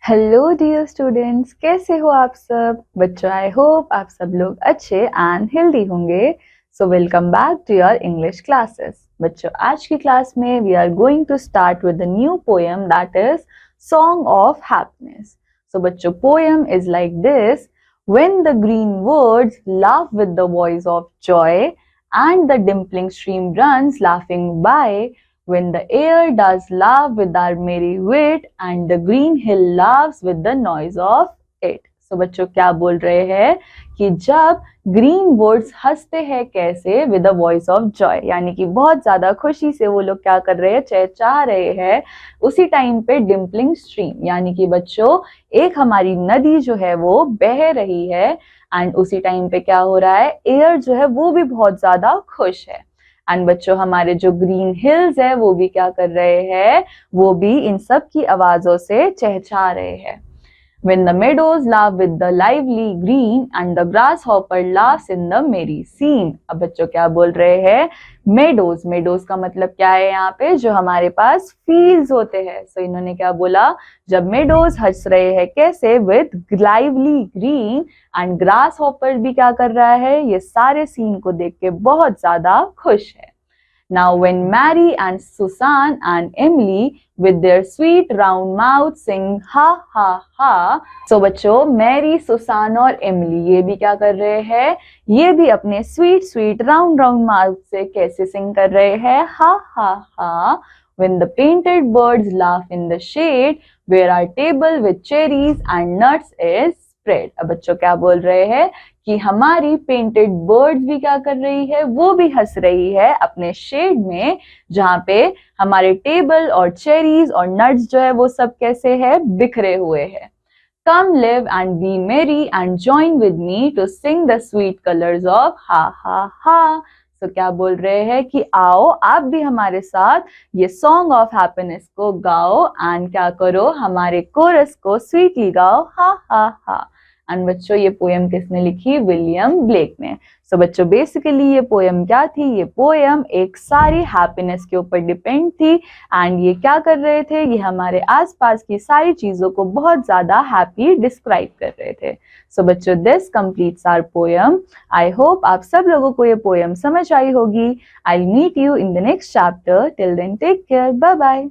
Hello dear students, कैसे हो आप सब बच्चों। आई होप आप सब लोग अच्छे एंड हेल्दी होंगे। So welcome back to your English classes. बच्चों, आज की क्लास में we are going to start with the new poem that is song of happiness. So बच्चों, poem is like this: when the green woods laugh with the voice of joy and the dimpling stream runs laughing by, when the air does laugh with our merry wit and the green hill laughs with the noise of it. So बच्चों, क्या बोल रहे हैं कि जब green words हंसते हैं कैसे, with the voice of Joy, यानी कि बहुत ज्यादा खुशी से वो लोग क्या कर रहे हैं, चहचहा रहे हैं। उसी टाइम पे डिम्पलिंग स्ट्रीम, यानी कि बच्चों एक हमारी नदी जो है वो बह रही है एंड उसी टाइम पे क्या हो रहा है, एयर जो है वो भी बहुत ज्यादा खुश है। एंड बच्चों हमारे जो ग्रीन हिल्स है वो भी क्या कर रहे हैं, वो भी इन सब की आवाजों से चहचहा रहे हैं। When the meadows laugh with the lively green and the grasshopper laughs in the merry scene. अब बच्चों क्या बोल रहे हैं, मेडोज। मेडोज का मतलब क्या है यहाँ पे, जो हमारे पास फील्ड्स होते हैं। सो इन्होंने क्या बोला, जब मेडोज हंस रहे हैं कैसे, with lively green and grass hopper भी क्या कर रहा है, ये सारे सीन को देख के बहुत ज्यादा खुश है। Now when Mary and Susan and Emily with their sweet round mouths sing ha ha ha. So बच्चों, मैरी, सुसान और एमिली ये भी क्या कर रहे हैं, ये भी अपने sweet sweet round round mouth से कैसे सिंग कर रहे हैं, हा हा हा. When the painted birds laugh in the shade where our table with cherries and nuts is spread. अब बच्चों क्या बोल रहे हैं कि हमारी पेंटेड बर्ड्स भी क्या कर रही है, वो भी हंस रही है अपने शेड में, जहाँ पे हमारे टेबल और चेरीज और नट्स जो है वो सब कैसे है, बिखरे हुए हैं। Come live and be merry and join with me to sing the sweet colors of ha ha ha. तो क्या बोल रहे हैं कि आओ आप भी हमारे साथ ये सॉन्ग ऑफ हैप्पीनेस को गाओ एंड क्या करो, हमारे कोरस को स्वीटली गाओ, हा हा हा। एंड बच्चों ये पोएम किसने लिखी, विलियम ब्लेक ने। सो बच्चों बेसिकली ये पोएम क्या थी, ये पोएम एक सारी हैप्पीनेस के ऊपर डिपेंड थी एंड ये क्या कर रहे थे, ये हमारे आसपास की सारी चीजों को बहुत ज्यादा हैप्पी डिस्क्राइब कर रहे थे। सो बच्चों this completes our poem. I hope आप सब लोगों को ये पोएम समझ आई होगी। I will meet you in the next chapter. Till then take care, bye bye.